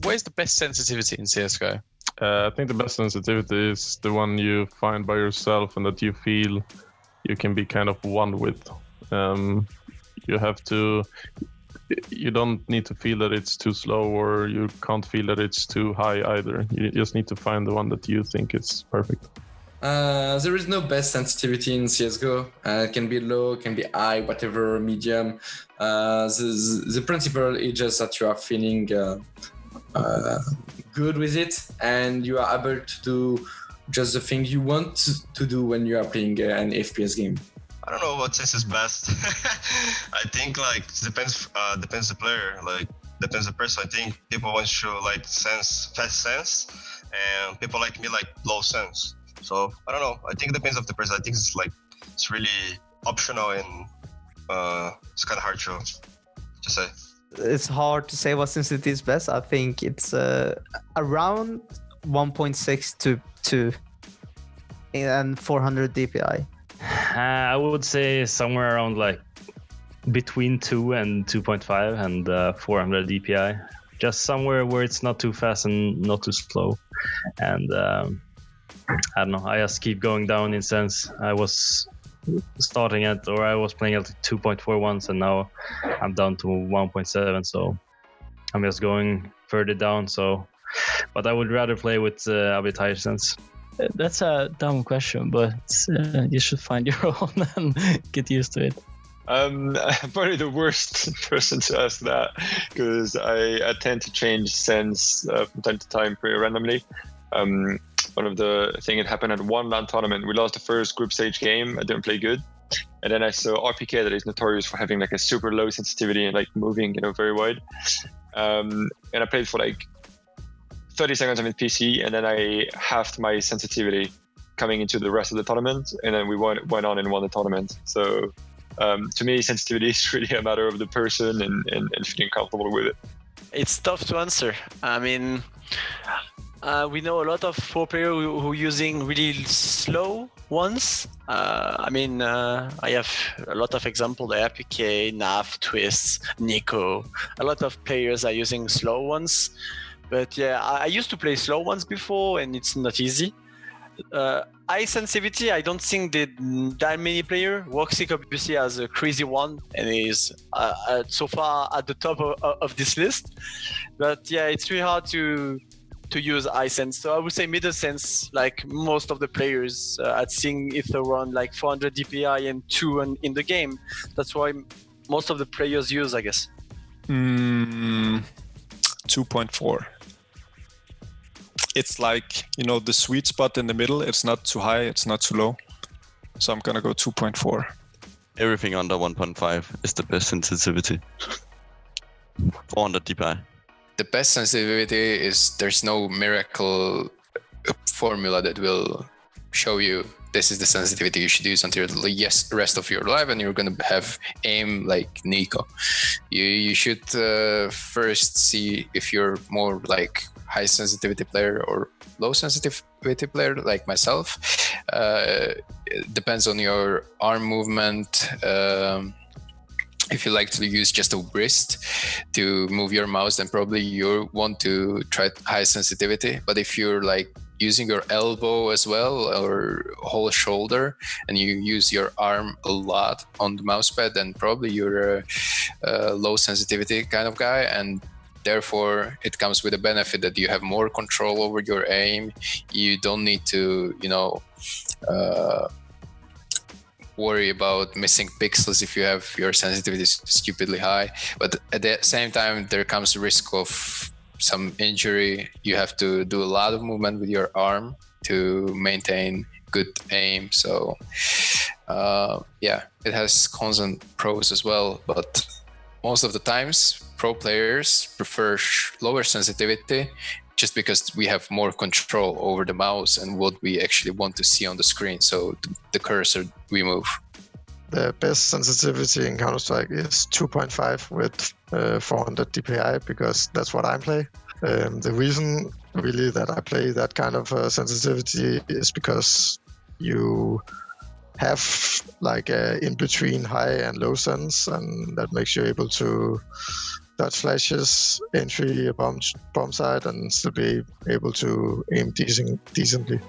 where's the best sensitivity in CSGO? I think the best sensitivity is the one you find by yourself and that you feel you can be kind of one with. You don't need to feel that it's too slow, or you can't feel that it's too high either. You just need to find the one that you think is perfect. There is no best sensitivity in CSGO. It can be low, it can be high, whatever, medium. The principle is just that you are feeling good with it, and you are able to do just the thing you want to do when you are playing an FPS game. I don't know what sense is best. I think like depends the player, like depends the person. I think people want to show like fast sense, and people like me like low sense. So I don't know. I think it depends of the person. I think it's really optional, and it's kind of hard to say. It's hard to say what sensitivity is best. I think it's around 1.6 to 2 and 400 DPI. I would say somewhere around like between 2 and 2.5 and 400 DPI. Just somewhere where it's not too fast and not too slow. And I don't know, I just keep going down in sense. I was playing at 2.4 once, and now I'm down to 1.7. So I'm just going further down. But I would rather play with a bit higher sense. That's a dumb question, but you should find your own and get used to it. I'm probably the worst person to ask that, because I tend to change sense from time to time pretty randomly. One of the thing that happened at one LAN tournament, we lost the first group stage game. I didn't play good, and then I saw RPK that is notorious for having like a super low sensitivity and like moving, very wide. And I played for like 30 seconds on his PC, and then I halved my sensitivity coming into the rest of the tournament, and then we went on and won the tournament. So to me, sensitivity is really a matter of the person and feeling comfortable with it. It's tough to answer. I mean, we know a lot of pro players who are using really slow ones. I have a lot of examples there: PK, NAF, Twists, Nico. A lot of players are using slow ones. But yeah, I used to play slow ones before, and it's not easy. High sensitivity, I don't think that many players. Woxic obviously has a crazy one, and is so far at the top of this list. But yeah, it's really hard to use high sense. So I would say middle sense, like most of the players at seeing if around like 400 DPI and 2 in the game. That's why most of the players use, I guess. 2.4. It's like, the sweet spot in the middle. It's not too high, it's not too low. So I'm gonna go 2.4. Everything under 1.5 is the best sensitivity. 400 DPI. The best sensitivity is there's no miracle formula that will show you this is the sensitivity you should use until the rest of your life, and you're going to have aim like Nico. You should first see if you're more like high sensitivity player or low sensitivity player like myself. It depends on your arm movement. If you like to use just a wrist to move your mouse, then probably you want to try high sensitivity. But if you're like using your elbow as well or whole shoulder, and you use your arm a lot on the mousepad, then probably you're a low sensitivity kind of guy, and therefore it comes with a benefit that you have more control over your aim. You don't need to worry about missing pixels if you have your sensitivity stupidly high. But at the same time, there comes the risk of some injury. You have to do a lot of movement with your arm to maintain good aim. So it has cons and pros as well. But most of the times, pro players prefer lower sensitivity just because we have more control over the mouse and what we actually want to see on the screen. So the cursor we move. The best sensitivity in Counter-Strike is 2.5 with 400 DPI, because that's what I play. The reason really that I play that kind of sensitivity is because you have like a in-between high and low sense, and that makes you able to dodge flashes, entry a bomb site, and still be able to aim decently.